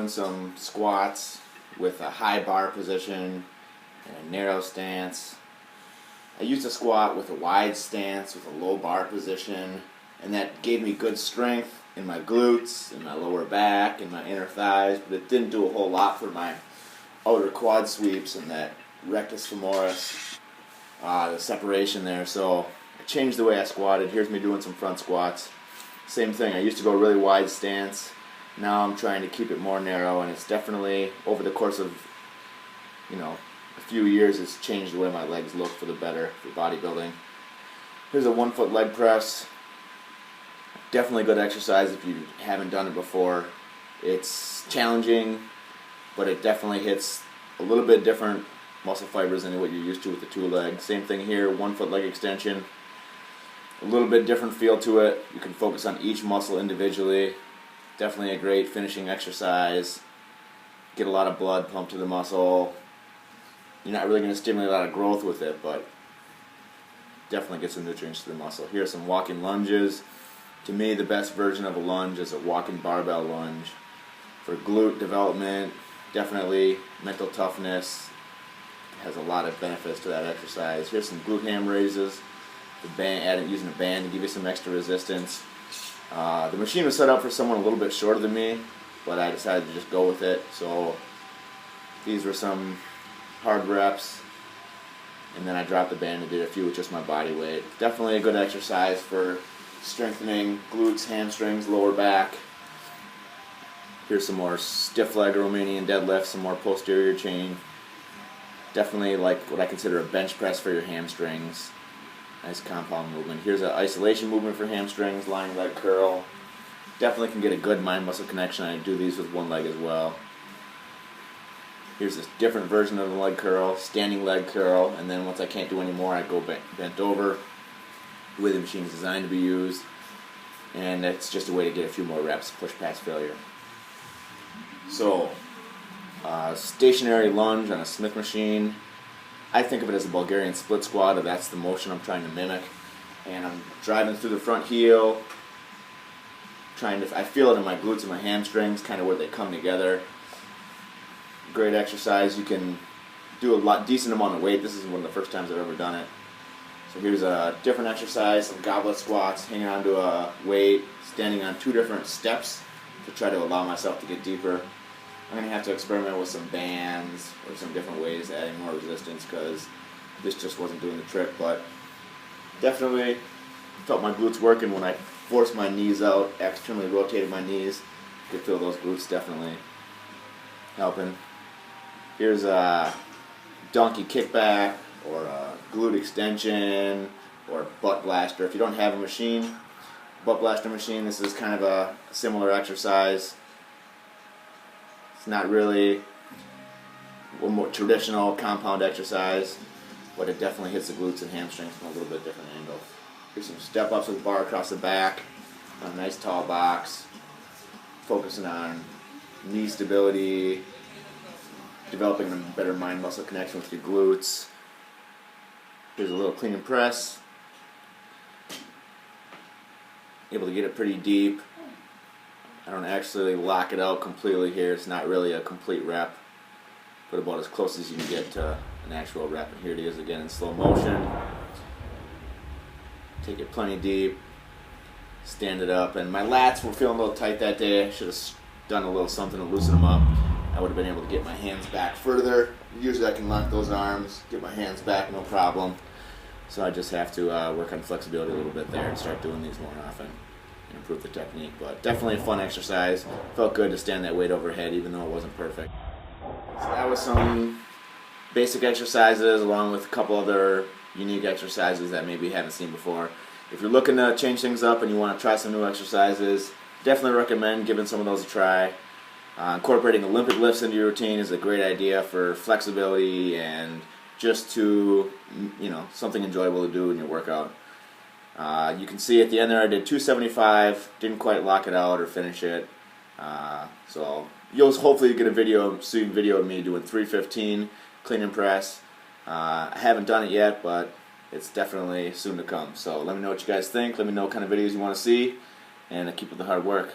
doing some squats with a high bar position and a narrow stance. I used to squat with a wide stance with a low bar position, and that gave me good strength in my glutes, in my lower back, in my inner thighs, but it didn't do a whole lot for my outer quad sweeps and that rectus femoris, the separation there. So I changed the way I squatted. Here's me doing some front squats. Same thing, I used to go really wide stance. Now I'm trying to keep it more narrow, and it's definitely, over the course of, a few years, it's changed the way my legs look for the better for bodybuilding. Here's a 1 foot leg press. Definitely good exercise if you haven't done it before. It's challenging, but it definitely hits a little bit different muscle fibers than what you're used to with the 2 legs. Same thing here, 1 foot leg extension. A little bit different feel to it. You can focus on each muscle individually. Definitely a great finishing exercise. Get a lot of blood pumped to the muscle. You're not really going to stimulate a lot of growth with it, but definitely get some nutrients to the muscle. Here are some walking lunges. To me, the best version of a lunge is a walking barbell lunge. For glute development, definitely mental toughness. It has a lot of benefits to that exercise. Here's some glute ham raises. Using a band to give you some extra resistance. The machine was set up for someone a little bit shorter than me, but I decided to just go with it. So these were some hard reps, and then I dropped the band and did a few with just my body weight. Definitely a good exercise for strengthening glutes, hamstrings, lower back. Here's some more stiff leg Romanian deadlift, some more posterior chain. Definitely like what I consider a bench press for your hamstrings. Nice compound movement. Here's an isolation movement for hamstrings, lying leg curl. Definitely can get a good mind-muscle connection. I do these with one leg as well. Here's this different version of the leg curl, standing leg curl, and then once I can't do any more, I go bent over, the way the machine is designed to be used, and it's just a way to get a few more reps, push past failure. So, stationary lunge on a Smith machine. I think of it as a Bulgarian split squat, if that's the motion I'm trying to mimic. And I'm driving through the front heel, I feel it in my glutes and my hamstrings, kind of where they come together. Great exercise. You can do a decent amount of weight. This is one of the first times I've ever done it. So here's a different exercise, some goblet squats, hanging onto a weight, standing on 2 different steps to try to allow myself to get deeper. I'm going to have to experiment with some bands or some different ways of adding more resistance, because this just wasn't doing the trick. But definitely felt my glutes working when I forced my knees out, externally rotated my knees. You could feel those glutes definitely helping. Here's a donkey kickback, or a glute extension, or a butt blaster. If you don't have a machine, butt blaster machine, this is kind of a similar exercise. It's not really a more traditional compound exercise, but it definitely hits the glutes and hamstrings from a little bit different angle. Here's some step-ups with bar across the back on a nice tall box, focusing on knee stability, developing a better mind-muscle connection with your glutes. Here's a little clean and press. Able to get it pretty deep. I don't actually lock it out completely here. It's not really a complete rep, but about as close as you can get to an actual rep. And here it is again in slow motion. Take it plenty deep. Stand it up. And my lats were feeling a little tight that day. I should have done a little something to loosen them up. I would have been able to get my hands back further. Usually I can lock those arms, get my hands back, no problem. So I just have to work on flexibility a little bit there and start doing these more often and improve the technique. But definitely a fun exercise. Felt good to stand that weight overhead even though it wasn't perfect. So that was some basic exercises along with a couple other unique exercises that maybe you haven't seen before. If you're looking to change things up and you want to try some new exercises, definitely recommend giving some of those a try. Incorporating Olympic lifts into your routine is a great idea for flexibility and just to, something enjoyable to do in your workout. You can see at the end there I did 275, didn't quite lock it out or finish it. So you'll hopefully get a video of me doing 315 clean and press. I haven't done it yet, but it's definitely soon to come. So let me know what you guys think. Let me know what kind of videos you want to see, and keep up the hard work.